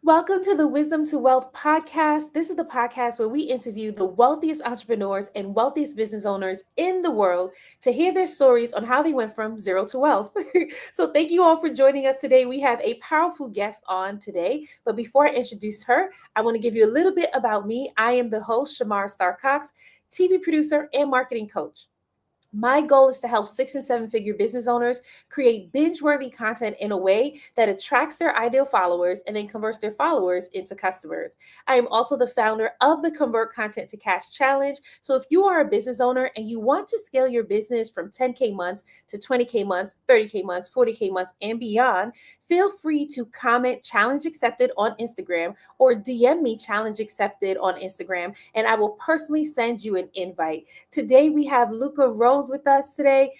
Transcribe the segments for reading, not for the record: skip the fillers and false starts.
Welcome to the Wisdom to Wealth podcast. This is the podcast where we interview the wealthiest entrepreneurs and wealthiest business owners in the world to hear their stories on how they went from zero to wealth. So, thank you all for joining us today. We have a powerful guest on today. But before I introduce her, I want to give you a little bit about me. I am the host, Shamar Star Cox, TV producer and marketing coach. My goal is to help 6 and 7 figure business owners create binge worthy content in a way that attracts their ideal followers and then converts their followers into customers. I am also the founder of the Convert Content to Cash Challenge. So if you are a business owner and you want to scale your business from 10K months to 20K months, 30K months, 40K months, and beyond, feel free to comment challenge accepted on Instagram or DM me challenge accepted on Instagram, and I will personally send you an invite. Today we have Luka Rose with us today.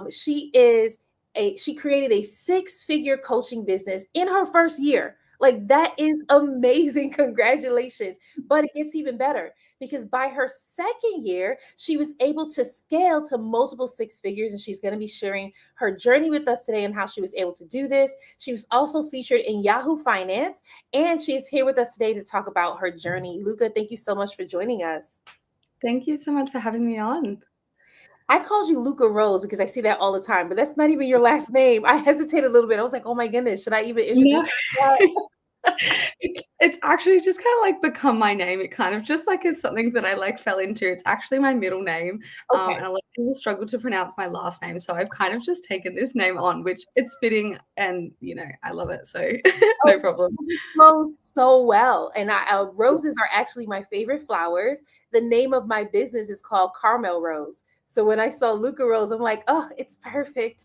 She created a 6-figure coaching business in her first year. Like that is amazing. Congratulations. But it gets even better because by her second year, she was able to scale to multiple 6 figures, and she's going to be sharing her journey with us today and how she was able to do this. She was also featured in Yahoo Finance, and she's here with us today to talk about her journey. Luka, thank you so much for joining us. Thank you so much for having me on. I called you Luka Rose because I see that all the time, but that's not even your last name. I hesitated a little bit. I was like, oh my goodness, should I even No, introduce myself? it's actually just kind of like become my name. It kind of just like is something that I like fell into. It's actually my middle name, Okay. and a lot of people struggle to pronounce my last name, so I've kind of just taken this name on, which it's fitting, and I love it, so Oh, no problem. it flows so well. And roses are actually my favorite flowers. The name of my business is called Carmel Rose. So when I saw Luca Rose, I'm like, oh, it's perfect.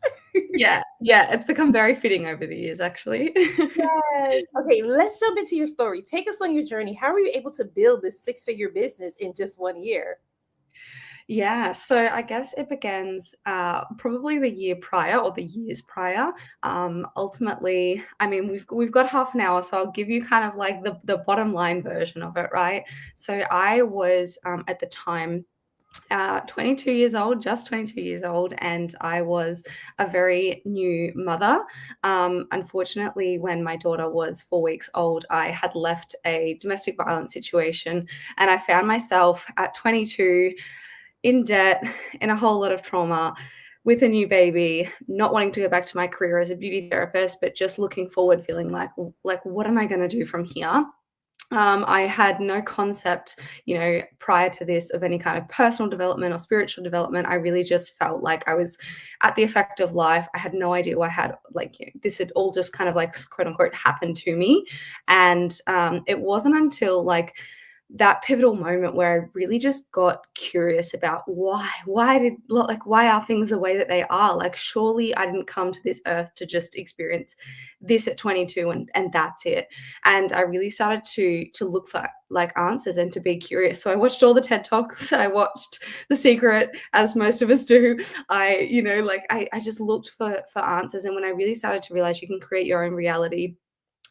Yeah, it's become very fitting over the years, actually. Yes. Okay, let's jump into your story. Take us on your journey. How were you able to build this 6-figure business in just 1 year? Yeah, so I guess it begins probably the year prior or the years prior. Ultimately, I mean, we've got half an hour, so I'll give you kind of like the bottom line version of it, right? So I was at the time 22 years old, just 22 years old, and I was a very new mother. Unfortunately, when my daughter was 4 weeks old, I had left a domestic violence situation, and I found myself at 22 in debt, in a whole lot of trauma, with a new baby, not wanting to go back to my career as a beauty therapist, but just looking forward, feeling like what am I going to do from here? I had no concept, prior to this of any kind of personal development or spiritual development. I really just felt like I was at the effect of life. I had no idea what I had, this had all just kind of like quote unquote happened to me. And it wasn't until like that pivotal moment where I really just got curious about why are things the way that they are? Like, surely I didn't come to this earth to just experience this at 22 and that's it. And I really started to look for like answers and to be curious. So I watched all the TED Talks. I watched The Secret, as most of us do. I just looked for answers. And when I really started to realize you can create your own reality,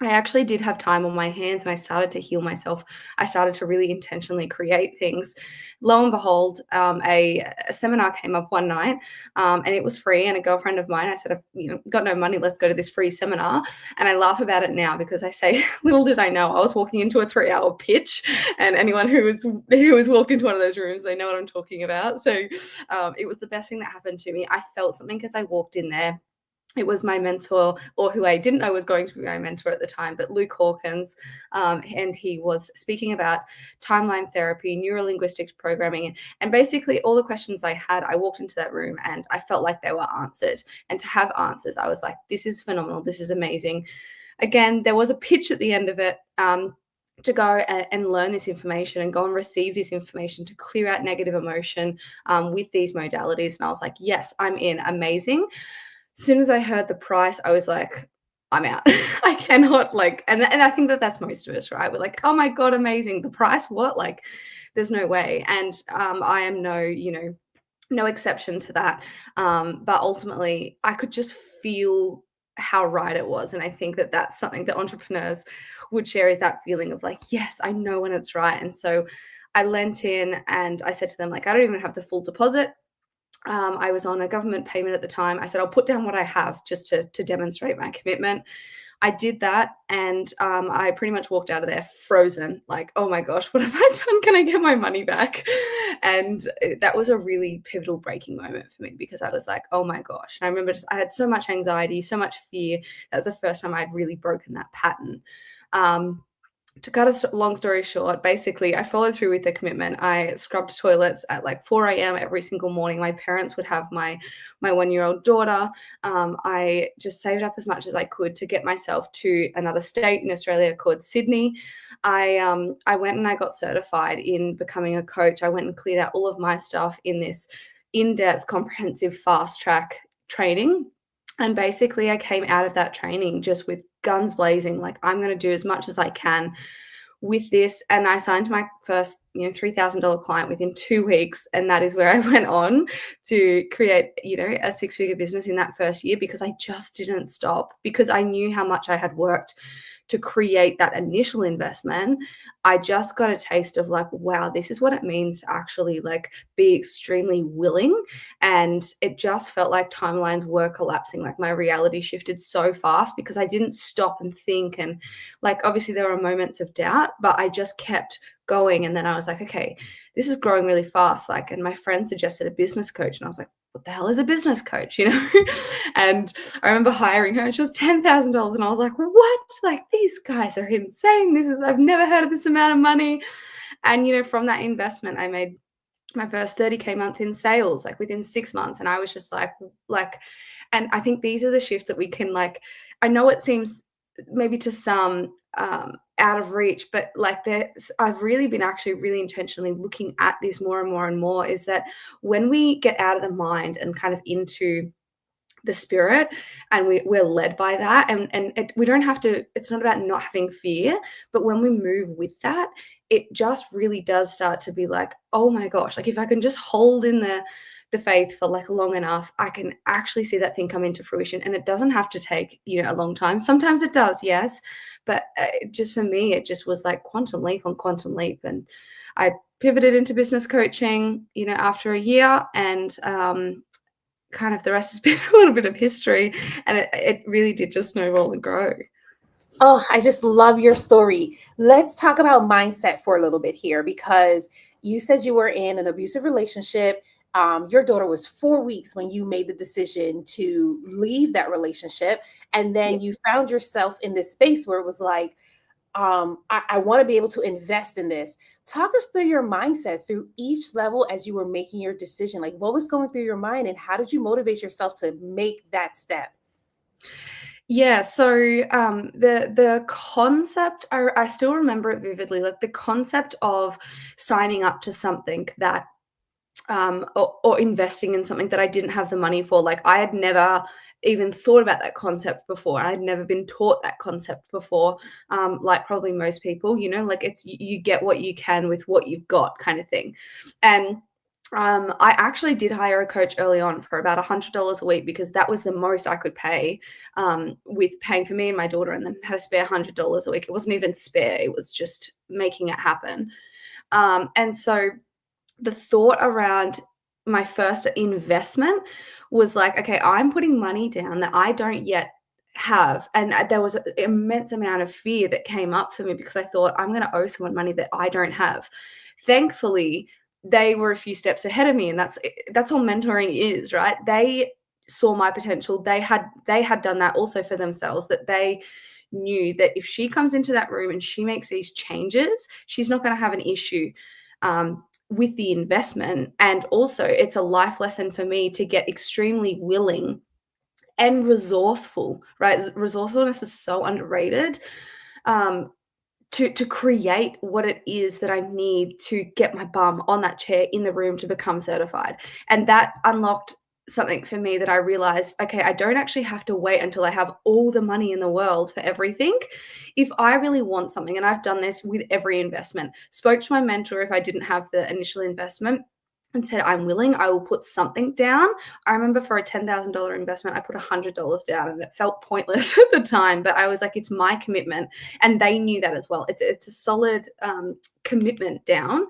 I actually did have time on my hands and I started to heal myself. I started to really intentionally create things. Lo and behold, a seminar came up one night, and it was free. And a girlfriend of mine, I said, I've got no money. Let's go to this free seminar. And I laugh about it now because I say, little did I know, I was walking into a 3-hour pitch. And anyone who has walked into one of those rooms, they know what I'm talking about. So it was the best thing that happened to me. I felt something as I walked in there. It was my mentor, or who I didn't know was going to be my mentor at the time, but Luke Hawkins. And he was speaking about timeline therapy, neurolinguistics programming, and basically all the questions I had. I walked into that room and I felt like they were answered. And to have answers, I was like, this is phenomenal. This is amazing. Again, there was a pitch at the end of it. To go and learn this information and go and receive this information to clear out negative emotion with these modalities. And I was like, yes, I'm in. Amazing. As soon as I heard the price, I was like, I'm out. I cannot and I think that that's most of us, right? We're like, oh my God, amazing. The price, what? Like, there's no way. And I am no exception to that. But ultimately, I could just feel how right it was. And I think that that's something that entrepreneurs would share, is that feeling of like, yes, I know when it's right. And so I lent in and I said to them, like, I don't even have the full deposit. I was on a government payment at the time. I said, I'll put down what I have just to demonstrate my commitment. I did that, and I pretty much walked out of there frozen, like, oh my gosh, what have I done? Can I get my money back? And that was a really pivotal breaking moment for me, because I was like, oh my gosh. And I remember I had so much anxiety, so much fear. That was the first time I'd really broken that pattern. To cut a long story short, basically, I followed through with the commitment. I scrubbed toilets at like 4 a.m. every single morning. My parents would have my 1-year-old daughter. I just saved up as much as I could to get myself to another state in Australia called Sydney. I went and I got certified in becoming a coach. I went and cleared out all of my stuff in this in-depth, comprehensive, fast track training. And basically, I came out of that training just with guns blazing, like, I'm going to do as much as I can with this. And I signed my first, $3,000 client within 2 weeks. And that is where I went on to create, a 6-figure business in that first year, because I just didn't stop, because I knew how much I had worked to create that initial investment. I just got a taste of like, wow, this is what it means to actually like be extremely willing. And it just felt like timelines were collapsing. Like my reality shifted so fast because I didn't stop and think. And like, obviously there were moments of doubt, but I just kept going. And then I was like, okay, this is growing really fast. Like, and my friend suggested a business coach. And I was like, what the hell is a business coach, And I remember hiring her, and she was $10,000. And I was like, what? Like, these guys are insane. I've never heard of this amount of money. And, from that investment, I made my first 30K month in sales, like within 6 months. And I was just like, and I think these are the shifts that we can I know it seems maybe to some out of reach, but I've really been actually really intentionally looking at this more and more and more, is that when we get out of the mind and kind of into the spirit, and we're led by that, and we don't have to, it's not about not having fear, but when we move with that, it just really does start to be like, oh my gosh, like if I can just hold in the faith for like long enough, I can actually see that thing come into fruition. And it doesn't have to take a long time. Sometimes it does, yes, but just for me, it just was like quantum leap on quantum leap. And I pivoted into business coaching after a year, and kind of the rest has been a little bit of history, and it really did just snowball and grow. Oh, I just love your story. Let's talk about mindset for a little bit here, because you said you were in an abusive relationship. Your daughter was 4 weeks when you made the decision to leave that relationship. And then you found yourself in this space where it was like, I want to be able to invest in this. Talk us through your mindset through each level as you were making your decision. Like, what was going through your mind, and how did you motivate yourself to make that step? Yeah, so the concept, I still remember it vividly, like the concept of signing up to something that or investing in something that I didn't have the money for. Like I had never even thought about that concept before. I'd never been taught that concept before. Like probably most people, like it's you get what you can with what you've got kind of thing. And I actually did hire a coach early on for about $100 a week, because that was the most I could pay with paying for me and my daughter, and then had a spare $100 a week. It wasn't even spare, it was just making it happen. And so the thought around my first investment was like, okay, I'm putting money down that I don't yet have. And there was an immense amount of fear that came up for me, because I thought, I'm going to owe someone money that I don't have. Thankfully, they were a few steps ahead of me, and that's all mentoring is, right? They saw my potential. They had done that also for themselves, that they knew that if she comes into that room and she makes these changes, she's not going to have an issue with the investment. And also, it's a life lesson for me to get extremely willing and resourceful, right? Resourcefulness is so underrated. To create what it is that I need to get my bum on that chair in the room to become certified. And that unlocked something for me, that I realized, okay, I don't actually have to wait until I have all the money in the world for everything. If I really want something, and I've done this with every investment, spoke to my mentor if I didn't have the initial investment and said, I'm willing, I will put something down. I remember for a $10,000 investment, I put $100 down, and it felt pointless at the time, but I was like, it's my commitment. And they knew that as well. It's a solid commitment down.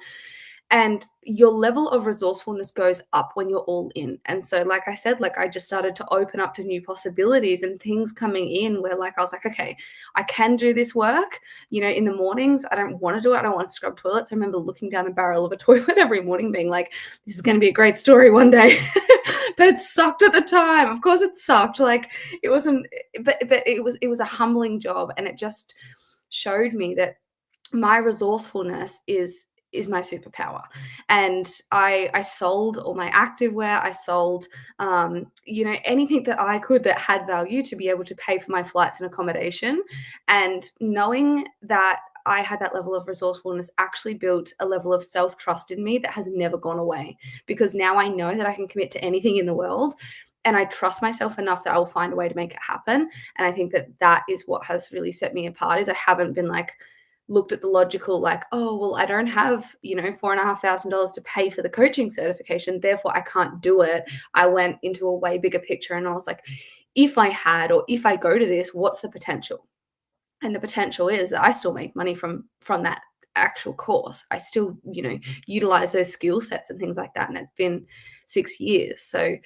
And your level of resourcefulness goes up when you're all in. And so, like I said, like I just started to open up to new possibilities and things coming in where, like, I was like, okay, I can do this work. In the mornings, I don't want to do it. I don't want to scrub toilets. I remember looking down the barrel of a toilet every morning being like, this is going to be a great story one day. But it sucked at the time. Of course it sucked. Like, it wasn't, but it was a humbling job. And it just showed me that my resourcefulness is my superpower. And I sold all my activewear. I sold anything that I could that had value to be able to pay for my flights and accommodation. And knowing that I had that level of resourcefulness actually built a level of self-trust in me that has never gone away, because now I know that I can commit to anything in the world, and I trust myself enough that I will find a way to make it happen. And I think that that is what has really set me apart, is I haven't been like looked at the logical, like, oh, well, I don't have, $4,500 to pay for the coaching certification, therefore I can't do it. I went into a way bigger picture and I was like, if I had, or if I go to this, what's the potential? And the potential is that I still make money from that actual course. I still, utilize those skill sets and things like that. And it's been 6 years. So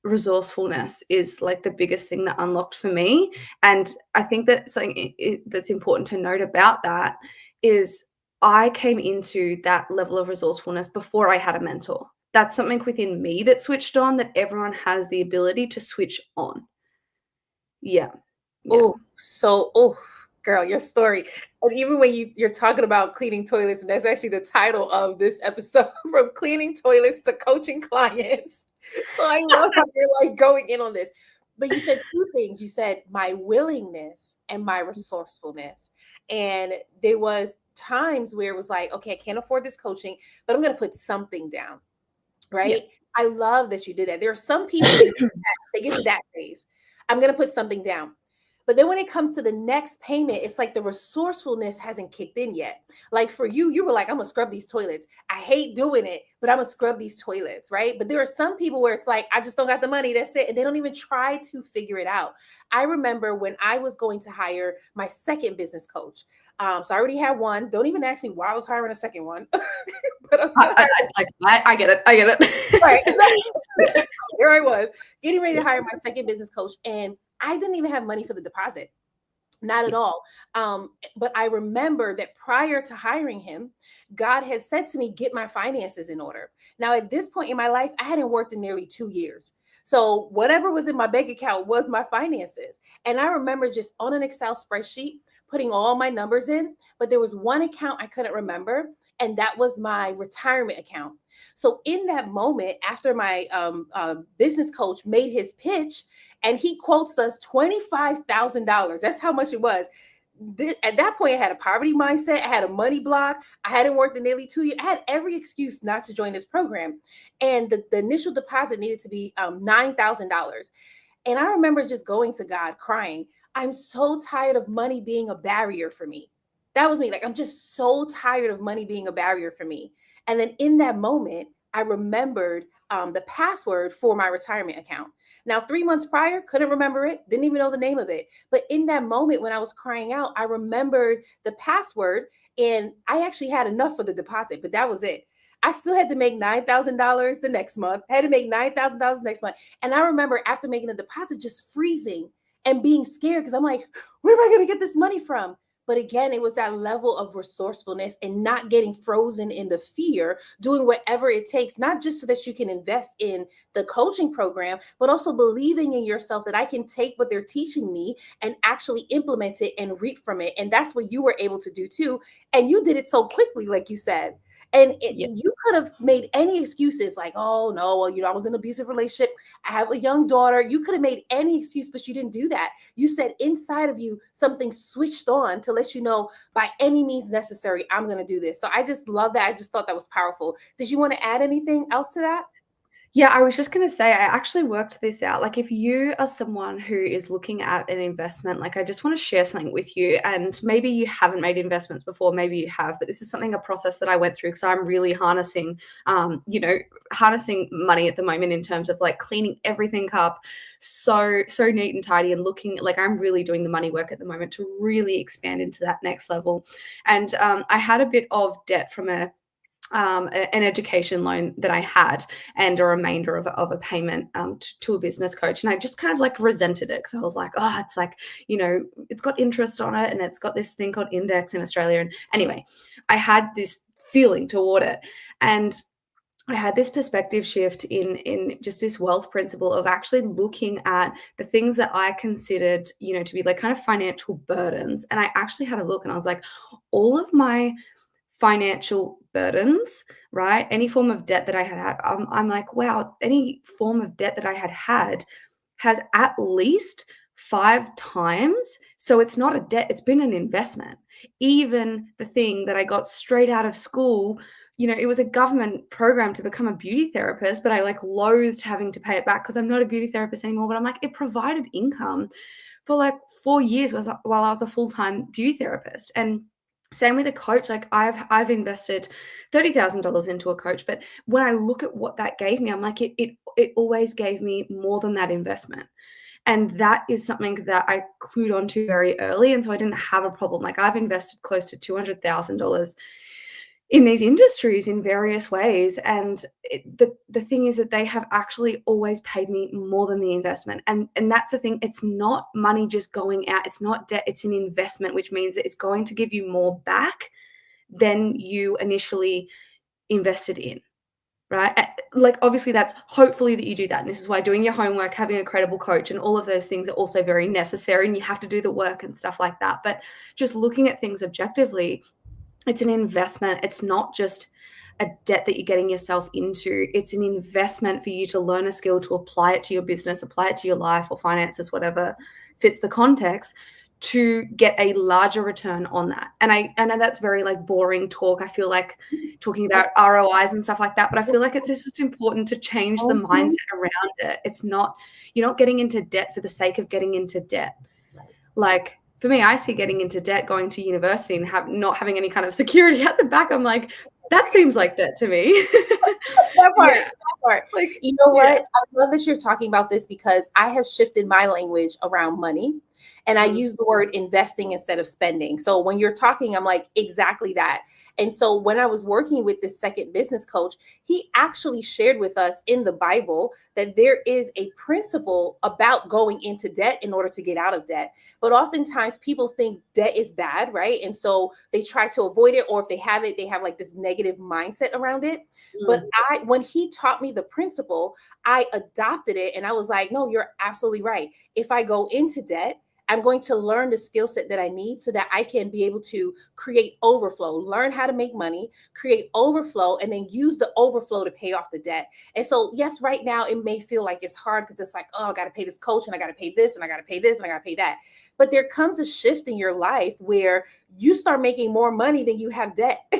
resourcefulness is like the biggest thing that unlocked for me. And I think that something that's important to note about that is I came into that level of resourcefulness before I had a mentor. That's something within me that switched on, that everyone has the ability to switch on. Yeah. Yeah. Oh, girl, your story. And even when you're talking about cleaning toilets, and that's actually the title of this episode, from cleaning toilets to coaching clients. So I love how you're like going in on this. But you said two things. You said my willingness and my resourcefulness. And there was times where it was like, okay, I can't afford this coaching, but I'm going to put something down. Yeah. Right. I love that you did that. There are some people that they get to that phase. I'm going to put something down. But then when it comes to the next payment, it's like the resourcefulness hasn't kicked in yet. Like for you, you were like, I'm gonna scrub these toilets. I hate doing it, but I'm gonna scrub these toilets, right? But there are some people where it's like, I just don't got the money. That's it. And they don't even try to figure it out. I remember when I was going to hire my second business coach. So I already had one. Don't even ask me why I was hiring a second one. But I was gonna I get it. I get it. right. Here I was getting ready to hire my second business coach, and I didn't even have money for the deposit. Not at all. But I remember that prior to hiring him, God had said to me, get my finances in order. Now, at this point in my life, I hadn't worked in nearly 2 years. So whatever was in my bank account was my finances. And I remember just on an Excel spreadsheet, putting all my numbers in, but there was one account I couldn't remember, and that was my retirement account. So in that moment, after my business coach made his pitch, and he quotes us $25,000. That's how much it was. At that point, I had a poverty mindset. I had a money block. I hadn't worked in nearly 2 years. I had every excuse not to join this program. And the initial deposit needed to be $9,000. And I remember just going to God crying. I'm so tired of money being a barrier for me. That was me. Like, I'm just so tired of money being a barrier for me. And then in that moment, I remembered the password for my retirement account. Now, 3 months prior, couldn't remember it, didn't even know the name of it. But in that moment when I was crying out, I remembered the password, and I actually had enough for the deposit, but that was it. I still had to make $9,000 the next month, I had to make $9,000 next month. And I remember after making the deposit, just freezing and being scared, because I'm like, where am I going to get this money from? But again, it was that level of resourcefulness and not getting frozen in the fear, doing whatever it takes, not just so that you can invest in the coaching program, but also believing in yourself that I can take what they're teaching me and actually implement it and reap from it. And that's what you were able to do too. And you did it so quickly, like you said. And you could have made any excuses like, oh, no, well, I was in an abusive relationship. I have a young daughter. You could have made any excuse, but you didn't do that. You said inside of you, something switched on to let you know, by any means necessary, I'm going to do this. So I just love that. I just thought that was powerful. Did you want to add anything else to that? Yeah, I was just going to say, I actually worked this out. Like, if you are someone who is looking at an investment, like, I just want to share something with you. And maybe you haven't made investments before, maybe you have, but this is a process that I went through, because I'm really harnessing, harnessing money at the moment, in terms of like cleaning everything up so neat and tidy, and looking like I'm really doing the money work at the moment to really expand into that next level. And I had a bit of debt from a an education loan that I had and a remainder of a payment to a business coach. And I just kind of like resented it because I was like, oh, it's like, it's got interest on it and it's got this thing called index in Australia. And anyway, I had this feeling toward it. And I had this perspective shift in just this wealth principle of actually looking at the things that I considered, to be like kind of financial burdens. And I actually had a look and I was like, all of my financial burdens, right? Any form of debt that I had, I'm like, wow, any form of debt that I had has at least 5 times. So it's not a debt, it's been an investment. Even the thing that I got straight out of school, it was a government program to become a beauty therapist, but I like loathed having to pay it back because I'm not a beauty therapist anymore. But I'm like, it provided income for like 4 years while I was a full-time beauty therapist. And same with a coach. Like I've invested $30,000 into a coach, but when I look at what that gave me, I'm like, it always gave me more than that investment. And that is something that I clued onto very early. And so I didn't have a problem. Like I've invested close to $200,000 in these industries in various ways. And but the thing is that they have actually always paid me more than the investment. And that's the thing. It's not money just going out. It's not debt. It's an investment, which means that it's going to give you more back than you initially invested in. Right. Like, obviously, that's hopefully that you do that. And this is why doing your homework, having a credible coach, and all of those things are also very necessary. And you have to do the work and stuff like that. But just looking at things objectively, it's an investment. It's not just a debt that you're getting yourself into. It's an investment for you to learn a skill, to apply it to your business, apply it to your life or finances, whatever fits the context, to get a larger return on that. And I know that's very like boring talk. I feel like talking about ROIs and stuff like that, but I feel like it's just important to change the mindset around it. It's not, you're not getting into debt for the sake of getting into debt. Like, for me, I see getting into debt, going to university and not having any kind of security at the back. I'm like, that seems like debt to me. That part, Yeah. that part. Like, You know what? yeah. I love that you're talking about this because I have shifted my language around money and I use the word investing instead of spending. So when you're talking, I'm like, exactly that. And so when I was working with this second business coach, he actually shared with us in the Bible that there is a principle about going into debt in order to get out of debt. But oftentimes people think debt is bad, right? And so they try to avoid it, or if they have it, they have like this negative mindset around it. But when he taught me the principle, I adopted it and I was like, no, you're absolutely right. If I go into debt, I'm going to learn the skill set that I need so that I can be able to create overflow, learn how to make money, create overflow, and then use the overflow to pay off the debt. And so, yes, right now it may feel like it's hard because it's like, oh, I got to pay this coach and I got to pay this and I got to pay this and I got to pay that. But there comes a shift in your life where you start making more money than you have debt.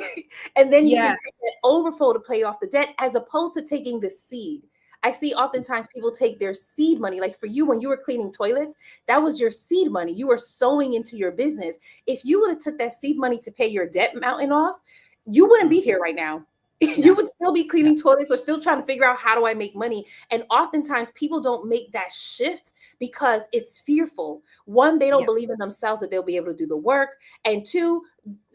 And then you can take that overflow to pay off the debt as opposed to taking the seed. I see oftentimes people take their seed money, like for you, when you were cleaning toilets, that was your seed money. You were sowing into your business. If you would have took that seed money to pay your debt mountain off, you wouldn't be here right now. You would still be cleaning toilets or still trying to figure out how do I make money. And oftentimes people don't make that shift because it's fearful. One, they don't believe in themselves that they'll be able to do the work. And two,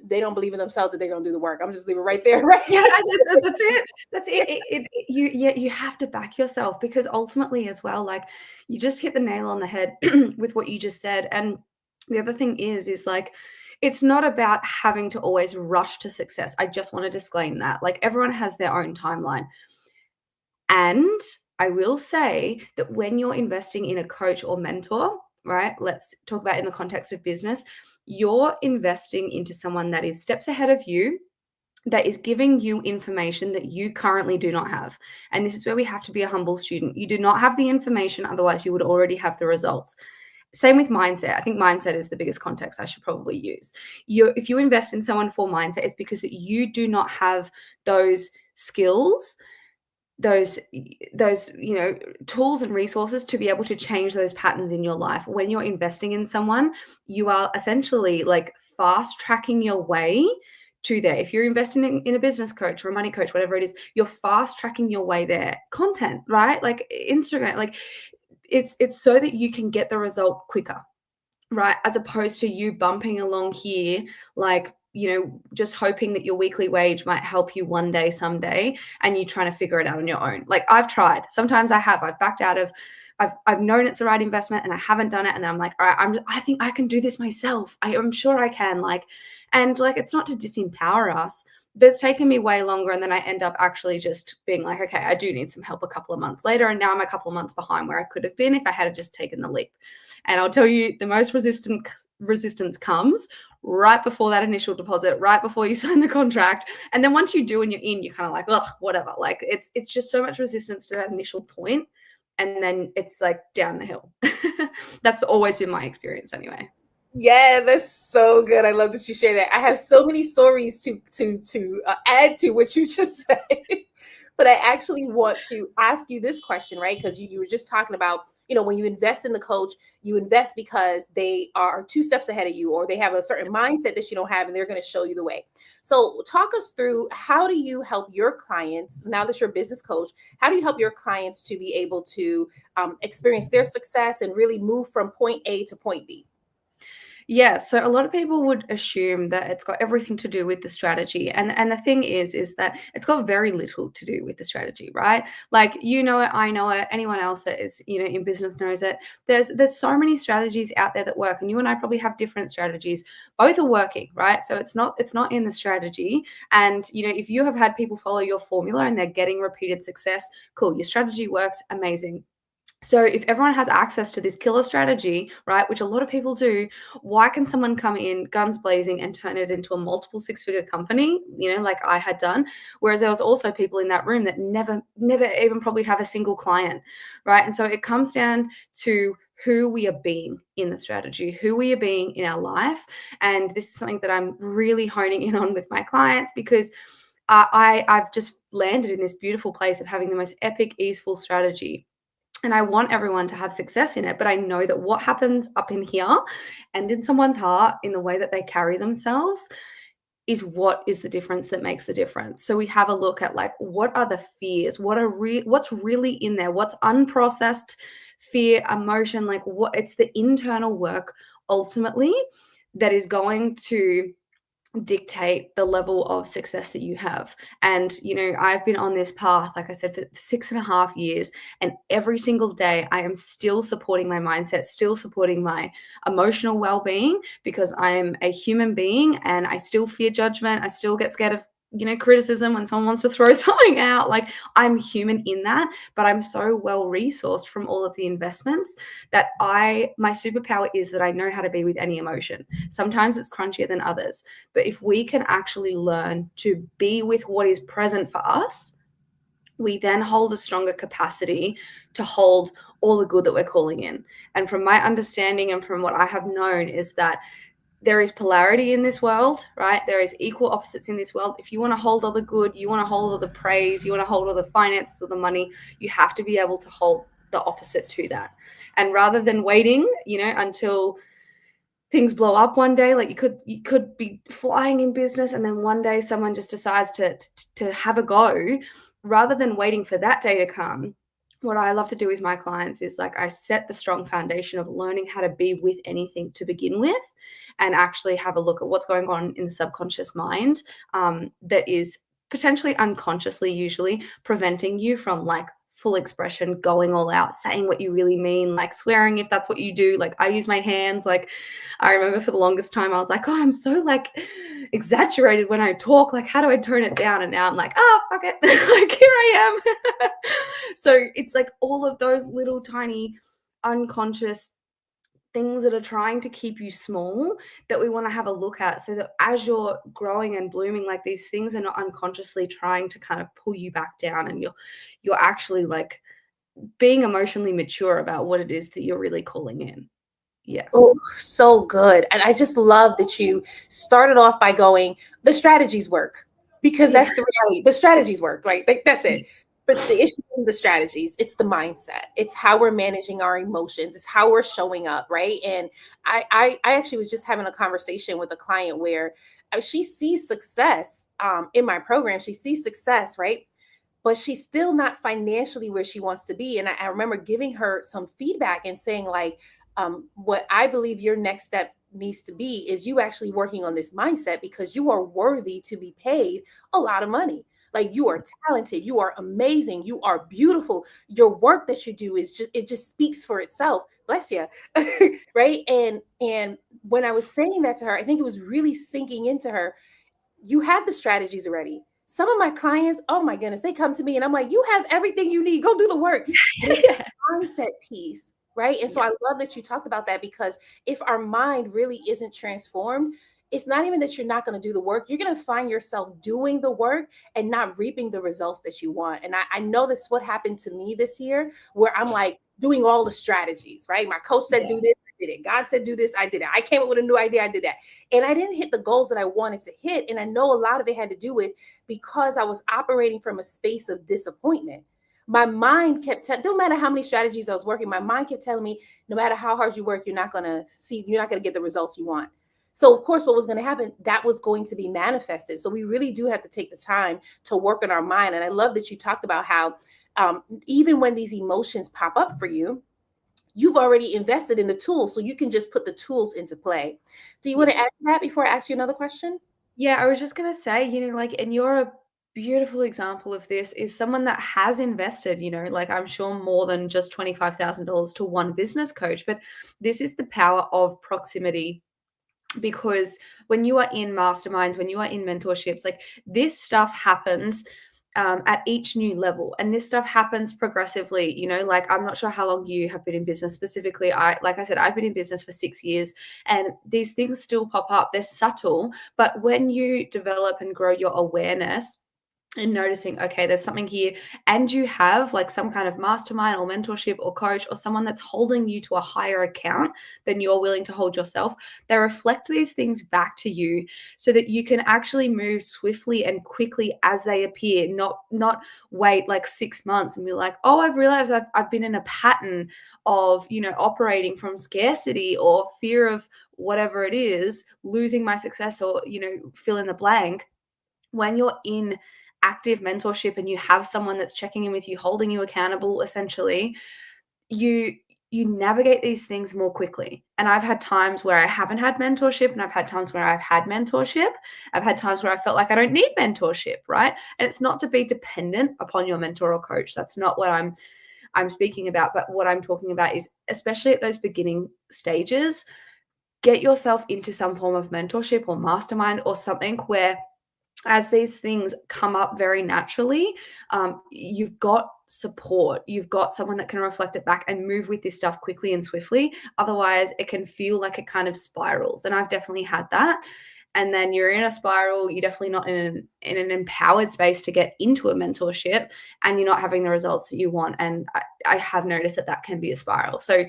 they don't believe in themselves that they're going to do the work. I'm just leaving right there. Right. Yeah, that's it. That's it. You have to back yourself, because ultimately as well, like, you just hit the nail on the head with what you just said. And the other thing is like, it's not about having to always rush to success. I just want to disclaim that. Like, everyone has their own timeline. And I will say that when you're investing in a coach or mentor, right? Let's talk about in the context of business, you're investing into someone that is steps ahead of you, that is giving you information that you currently do not have. And this is where we have to be a humble student. You do not have the information, otherwise you would already have the results. Same with mindset. I think mindset is the biggest context I should probably use. If you invest in someone for mindset, it's because that you do not have those skills, those tools and resources to be able to change those patterns in your life. When you're investing in someone, you are essentially like fast tracking your way to there. If you're investing in a business coach or a money coach, whatever it is, you're fast tracking your way there. Content, right? Like Instagram, like it's so that you can get the result quicker, right? As opposed to you bumping along here, like just hoping that your weekly wage might help you one day, someday, and you trying to figure it out on your own. Like I've tried. Sometimes I've backed out of, I've known it's the right investment and I haven't done it. And then I'm like, all right, I think I can do this myself. I'm sure I can. And it's not to disempower us, but it's taken me way longer. And then I end up actually just being like, okay, I do need some help a couple of months later. And now I'm a couple of months behind where I could have been if I had just taken the leap. And I'll tell you, the most resistance comes right before that initial deposit, right before you sign the contract. And then once you do and you're in, you're kind of like, ugh, whatever. Like it's just so much resistance to that initial point. And then it's like down the hill. That's always been my experience anyway. Yeah, that's so good. I love that you share that. I have so many stories to add to what you just said, but I actually want to ask you this question, right? Because you were just talking about, when you invest in the coach, you invest because they are 2 steps ahead of you, or they have a certain mindset that you don't have, and they're going to show you the way. So talk us through, how do you help your clients, now that you're a business coach, how do you help your clients to be able to experience their success and really move from point A to point B? Yeah, so a lot of people would assume that it's got everything to do with the strategy. And the thing is that it's got very little to do with the strategy, right? Like you know it, I know it, anyone else that is, in business knows it. There's so many strategies out there that work, and you and I probably have different strategies. Both are working, right? So it's not in the strategy. And if you have had people follow your formula and they're getting repeated success, cool, your strategy works, amazing. So if everyone has access to this killer strategy, right, which a lot of people do, why can someone come in guns blazing and turn it into a multiple six-figure company, like I had done? Whereas there was also people in that room that never even probably have a single client, right? And so it comes down to who we are being in the strategy, who we are being in our life. And this is something that I'm really honing in on with my clients, because I've just landed in this beautiful place of having the most epic, easeful strategy. And I want everyone to have success in it. But I know that what happens up in here and in someone's heart, in the way that they carry themselves, is what is the difference that makes the difference. So we have a look at what are the fears? What's really in there? What's unprocessed fear, emotion? It's the internal work ultimately that is going to dictate the level of success that you have. And I've been on this path, like I said, for 6.5 years, and every single day I am still supporting my mindset, still supporting my emotional well-being, because I am a human being and I still fear judgment. I still get scared of criticism when someone wants to throw something out. Like, I'm human in that, but I'm so well resourced from all of the investments that my superpower is that I know how to be with any emotion. Sometimes it's crunchier than others, but if we can actually learn to be with what is present for us, we then hold a stronger capacity to hold all the good that we're calling in. And from my understanding and from what I have known is that there is polarity in this world, right? There is equal opposites in this world. If you want to hold all the good, you want to hold all the praise, you want to hold all the finances or the money, you have to be able to hold the opposite to that. And rather than waiting, until things blow up one day, like you could be flying in business and then one day someone just decides to have a go, rather than waiting for that day to come. What I love to do with my clients is I set the strong foundation of learning how to be with anything to begin with, and actually have a look at what's going on in the subconscious mind, that is potentially unconsciously usually preventing you from full expression, going all out, saying what you really mean, swearing if that's what you do. I use my hands. I remember for the longest time I was like, oh, I'm so exaggerated when I talk. How do I tone it down? And now I'm like, oh, fuck it. Here I am. So it's all of those little tiny unconscious things that are trying to keep you small that we want to have a look at, so that as you're growing and blooming, these things are not unconsciously trying to kind of pull you back down, and you're actually being emotionally mature about what it is that you're really calling in. Yeah. Oh, so good. And I just love that you started off by going, the strategies work, because Yeah. that's the reality. The strategies work, right? That's it. But the issue is the strategies, it's the mindset. It's how we're managing our emotions. It's how we're showing up, right? And I actually was just having a conversation with a client where she sees success in my program. She sees success, right? But she's still not financially where she wants to be. And I remember giving her some feedback and saying, what I believe your next step needs to be is you actually working on this mindset, because you are worthy to be paid a lot of money. Like, you are talented, you are amazing, you are beautiful. Your work that you do is just, it just speaks for itself. Bless you. Right? And when I was saying that to her, I think it was really sinking into her. You have the strategies already. Some of my clients, oh my goodness, they come to me and I'm like, you have everything you need. Go do the work. But it's Yeah. the mindset piece, right? And so Yeah. I love that you talked about that, because if our mind really isn't transformed, it's not even that you're not going to do the work. You're going to find yourself doing the work and not reaping the results that you want. And I know that's what happened to me this year, where I'm like doing all the strategies, right? My coach said, Yeah. do this, I did it. God said, do this, I did it. I came up with a new idea, I did that. And I didn't hit the goals that I wanted to hit. And I know a lot of it had to do with, because I was operating from a space of disappointment. My mind kept telling, no matter how many strategies I was working, my mind kept telling me, no matter how hard you work, you're not going to get the results you want. So of course, what was going to happen, that was going to be manifested. So we really do have to take the time to work on our mind. And I love that you talked about how even when these emotions pop up for you, you've already invested in the tools, so you can just put the tools into play. Do you want Yeah. to add to that before I ask you another question? Yeah, I was just gonna say, like, and you're a beautiful example of this, is someone that has invested, like I'm sure more than just $25,000 to one business coach, but this is the power of proximity. Because when you are in masterminds, when you are in mentorships, like this stuff happens at each new level, and this stuff happens progressively. Like, I'm not sure how long you have been in business specifically. Like I said, I've been in business for 6 years, and these things still pop up. They're subtle, but when you develop and grow your awareness and noticing, okay, there's something here, and you have like some kind of mastermind or mentorship or coach or someone that's holding you to a higher account than you're willing to hold yourself, they reflect these things back to you so that you can actually move swiftly and quickly as they appear, not wait like 6 months and be like, oh, I've realized I've been in a pattern of operating from scarcity or fear of whatever it is, losing my success, or fill in the blank. When you're in active mentorship and you have someone that's checking in with you, holding you accountable, essentially, you you navigate these things more quickly. And I've had times where I haven't had mentorship, and I've had times where I've had mentorship. I've had times where I felt like I don't need mentorship, right? And it's not to be dependent upon your mentor or coach. That's not what I'm speaking about. But what I'm talking about is, especially at those beginning stages, get yourself into some form of mentorship or mastermind or something where, as these things come up very naturally, you've got support. You've got someone that can reflect it back and move with this stuff quickly and swiftly. Otherwise, it can feel like it kind of spirals. And I've definitely had that. And then you're in a spiral. You're definitely not in an empowered space to get into a mentorship, and you're not having the results that you want. And I have noticed that can be a spiral. So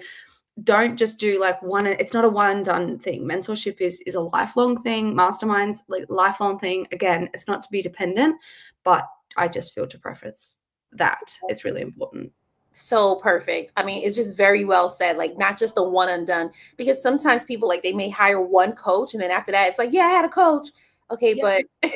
don't just do like one. It's not a one and done thing. Mentorship is a lifelong thing. Masterminds, like, lifelong thing. Again, it's not to be dependent, but I just feel to preface that it's really important. So perfect. I mean, it's just very well said. Like, not just a one and done, because sometimes people, like, they may hire one coach and then after that it's like, yeah, I had a coach. Okay, Yeah. but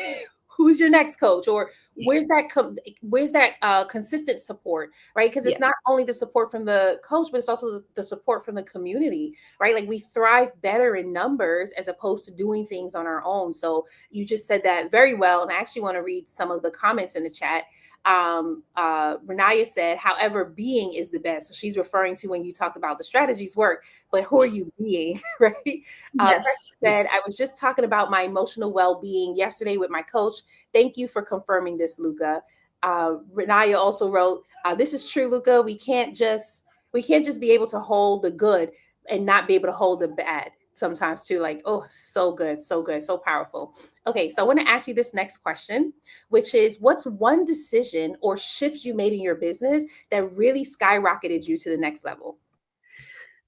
who's your next coach? Or Yeah. where's that consistent support, right? Because Yeah. it's not only the support from the coach, but it's also the support from the community, right? Like, we thrive better in numbers as opposed to doing things on our own. So you just said that very well, and I actually want to read some of the comments in the chat. Renaya said, however, being is the best. So she's referring to when you talked about the strategies work, but who are you being? Right? Yes. Preston said, I was just talking about my emotional well-being yesterday with my coach. Thank you for confirming this, Luka. Renaya also wrote, this is true, Luka. We can't just be able to hold the good and not be able to hold the bad sometimes too. Like, oh, so good, so good, so powerful. Okay, so I want to ask you this next question, which is, what's one decision or shift you made in your business that really skyrocketed you to the next level?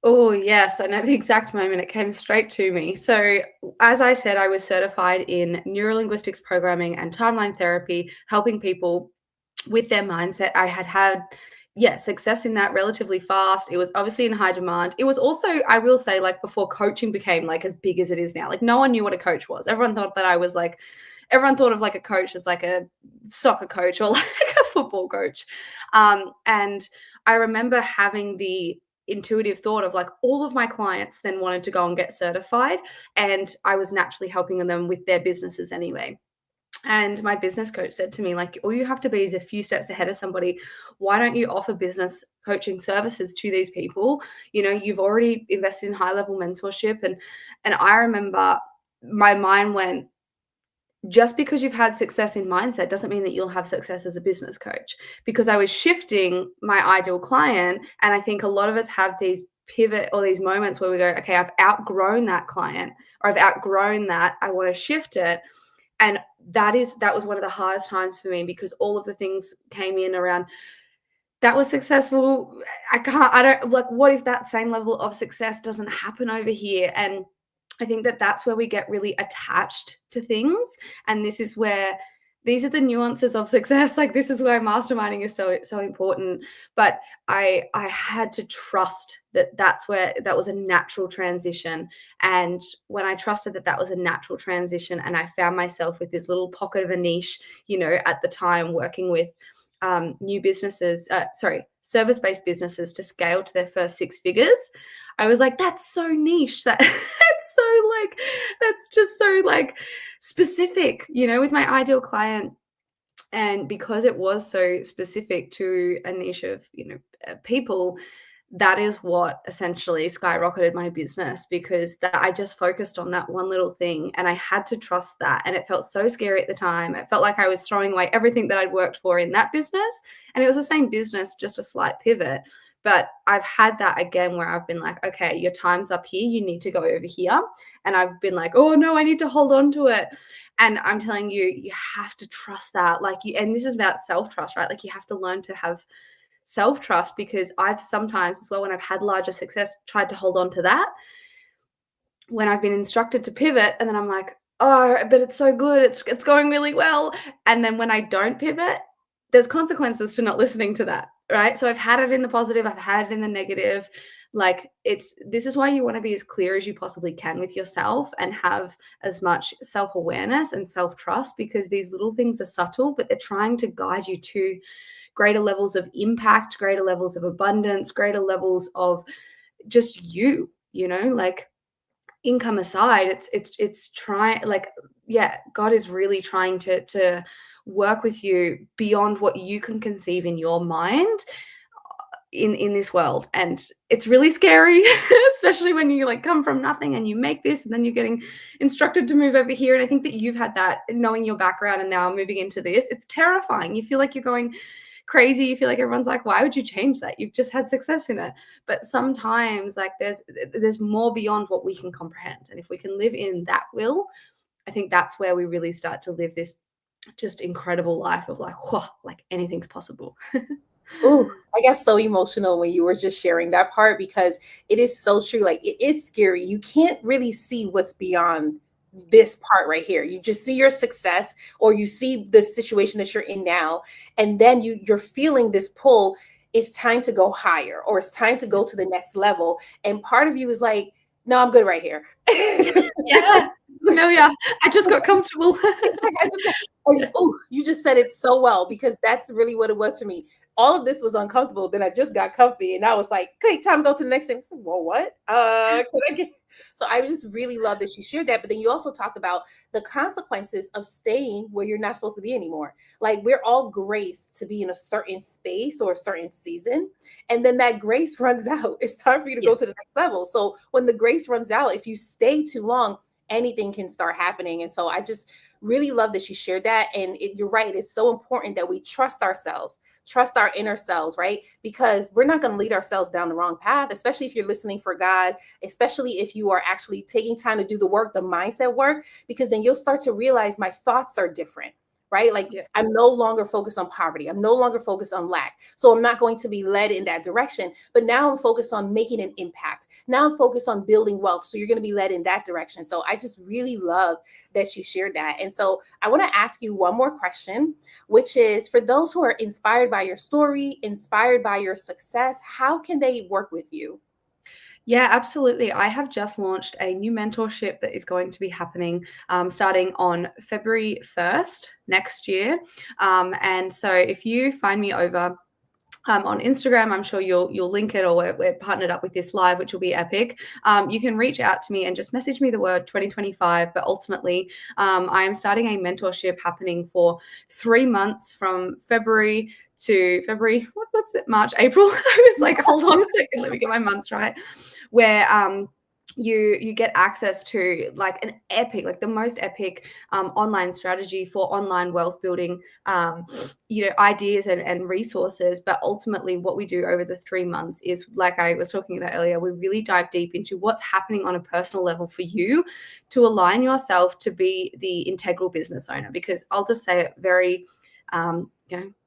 Oh, yes. I know the exact moment. It came straight to me. So, as I said, I was certified in neurolinguistics programming and timeline therapy, helping people with their mindset. I had yeah, success in that relatively fast. It was obviously in high demand. It was also, I will say, like, before coaching became like as big as it is now. Like, no one knew what a coach was. Everyone thought of like a coach as like a soccer coach or like a football coach. And I remember having the intuitive thought of like all of my clients then wanted to go and get certified, and I was naturally helping them with their businesses anyway. And my business coach said to me, like, all you have to be is a few steps ahead of somebody. Why don't you offer business coaching services to these people? You know, you've already invested in high level mentorship. And I remember my mind went, just because you've had success in mindset doesn't mean that you'll have success as a business coach, because I was shifting my ideal client. And I think a lot of us have these pivot or these moments where we go, okay, I've outgrown that client, or I've outgrown that. I want to shift it. And that was one of the hardest times for me, because all of the things came in around that was successful. I don't like, what if that same level of success doesn't happen over here? And I think that that's where we get really attached to things. And this is where these are the nuances of success. Like, this is where masterminding is so important. But I had to trust that that was a natural transition. And when I trusted that that was a natural transition, and I found myself with this little pocket of a niche, you know, at the time working with new businesses, service-based businesses to scale to their first 6 figures, I was like, that's so niche. That's just so like specific, you know, with my ideal client. And because it was so specific to a niche of, you know, people, that is what essentially skyrocketed my business, because I just focused on that one little thing, and I had to trust that. And it felt so scary at the time. It felt like I was throwing away everything that I'd worked for in that business. And it was the same business, just a slight pivot. But I've had that again where I've been like, okay, your time's up here. You need to go over here. And I've been like, oh no, I need to hold on to it. And I'm telling you, you have to trust that. And this is about self-trust, right? Like, you have to learn to have self-trust, because I've sometimes as well, when I've had larger success, tried to hold on to that when I've been instructed to pivot, and then I'm like, oh, but it's so good, it's going really well. And then when I don't pivot, there's consequences to not listening to that, right? So I've had it in the positive, I've had it in the negative. Like, this is why you want to be as clear as you possibly can with yourself, and have as much self-awareness and self-trust, because these little things are subtle, but they're trying to guide you to greater levels of impact, greater levels of abundance, greater levels of just you know, like, income aside, it's trying, like, yeah, God is really trying to work with you beyond what you can conceive in your mind in this world. And it's really scary, especially when you like come from nothing and you make this, and then you're getting instructed to move over here. And I think that you've had that, knowing your background and now moving into this, it's terrifying. You feel like you're going crazy. You feel like everyone's like, why would you change that? You've just had success in it. But sometimes, like, there's more beyond what we can comprehend. And if we can live in that will, I think that's where we really start to live this just incredible life of like, whoa, like anything's possible. Ooh, I got so emotional when you were just sharing that part, because it is so true. Like, it is scary. You can't really see what's beyond this part right here. You just see your success, or you see the situation that you're in now, and then you're feeling this pull. It's time to go higher, or it's time to go to the next level. And part of you is like, no, I'm good right here. Yeah, familiar. I just got comfortable. Oh, you just said it so well, because that's really what it was for me. All of this was uncomfortable. Then I just got comfy, and I was like, "Okay, time to go to the next thing." I said, well, what? Can I get? So I just really love that you shared that. But then you also talked about the consequences of staying where you're not supposed to be anymore. Like, we're all graced to be in a certain space or a certain season, and then that grace runs out. It's time for you to go Yes. to the next level. So when the grace runs out, if you stay too long, anything can start happening. And so I just really love that you shared that. And you're right. It's so important that we trust ourselves, trust our inner selves, right? Because we're not going to lead ourselves down the wrong path, especially if you're listening for God, especially if you are actually taking time to do the work, the mindset work, because then you'll start to realize my thoughts are different. Right? Like, Yeah. I'm no longer focused on poverty. I'm no longer focused on lack. So I'm not going to be led in that direction. But now I'm focused on making an impact. Now I'm focused on building wealth. So you're going to be led in that direction. So I just really love that you shared that. And so I want to ask you one more question, which is, for those who are inspired by your story, inspired by your success, how can they work with you? Yeah, absolutely. I have just launched a new mentorship that is going to be happening starting on February 1st next year. And so if you find me over on Instagram. I'm sure you'll link it, or we're partnered up with this live, which will be epic. You can reach out to me and just message me the word 2025. But ultimately, I am starting a mentorship happening for 3 months from February to February. What's it? March, April. I was like, hold on a second, let me get my months right. Where you get access to like an epic, like the most epic online strategy for online wealth building, ideas and resources. But ultimately what we do over the 3 months is, like I was talking about earlier, we really dive deep into what's happening on a personal level for you to align yourself to be the integral business owner. Because I'll just say it very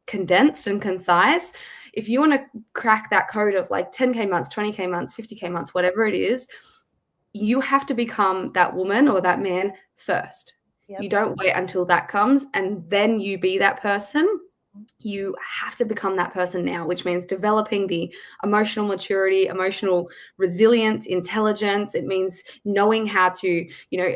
condensed and concise. If you want to crack that code of like 10K months, 20K months, 50K months, whatever it is, you have to become that woman or that man first. Yep. You don't wait until that comes and then you be that person. You have to become that person now, which means developing the emotional maturity, emotional resilience, intelligence. It means knowing how to,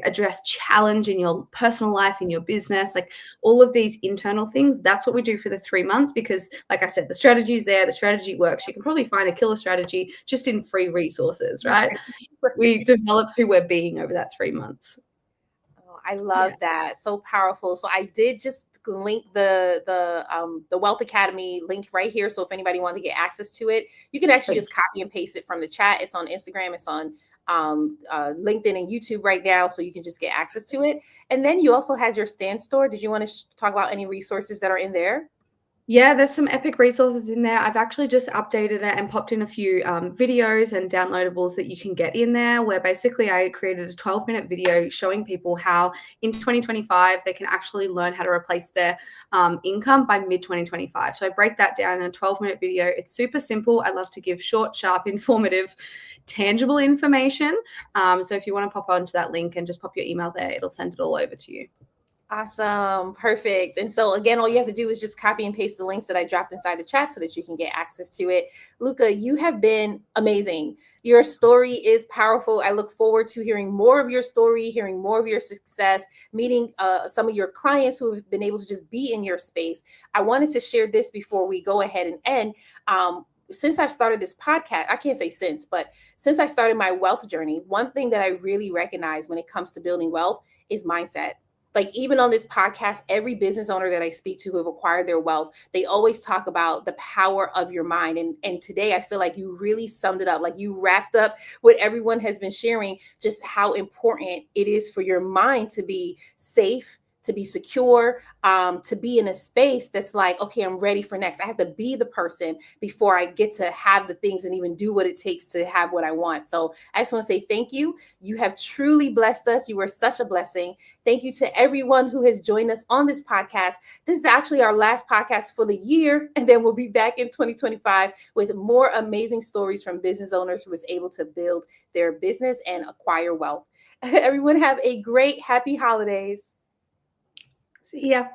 address challenge in your personal life, in your business, like all of these internal things. That's what we do for the 3 months, because like I said, the strategy is there, the strategy works. You can probably find a killer strategy just in free resources, right? We develop who we're being over that 3 months. I love that. So powerful. So I did just link the Wealth Academy link right here. So if anybody wants to get access to it, you can actually just copy and paste it from the chat. It's on Instagram. It's on LinkedIn and YouTube right now. So you can just get access to it. And then you also had your stand store. Did you want to talk about any resources that are in there? Yeah, there's some epic resources in there. I've actually just updated it and popped in a few videos and downloadables that you can get in there, where basically I created a 12-minute video showing people how in 2025 they can actually learn how to replace their income by mid-2025. So I break that down in a 12-minute video. It's super simple. I love to give short, sharp, informative, tangible information. So if you want to pop onto that link and just pop your email there, it'll send it all over to you. Awesome. Perfect. And so again, all you have to do is just copy and paste the links that I dropped inside the chat so that you can get access to it. Luka, you have been amazing. Your story is powerful. I look forward to hearing more of your story, hearing more of your success, meeting some of your clients who have been able to just be in your space. I wanted to share this before we go ahead and end. Since I've started this podcast, I can't say since, but since I started my wealth journey, one thing that I really recognize when it comes to building wealth is mindset. Like even on this podcast, every business owner that I speak to who have acquired their wealth, they always talk about the power of your mind. And today I feel like you really summed it up. Like you wrapped up what everyone has been sharing, just how important it is for your mind to be safe, to be secure, to be in a space that's like, okay, I'm ready for next. I have to be the person before I get to have the things and even do what it takes to have what I want. So I just want to say thank you. You have truly blessed us. You were such a blessing. Thank you to everyone who has joined us on this podcast. This is actually our last podcast for the year, and then we'll be back in 2025 with more amazing stories from business owners who was able to build their business and acquire wealth. Everyone have a great, happy holidays. See ya.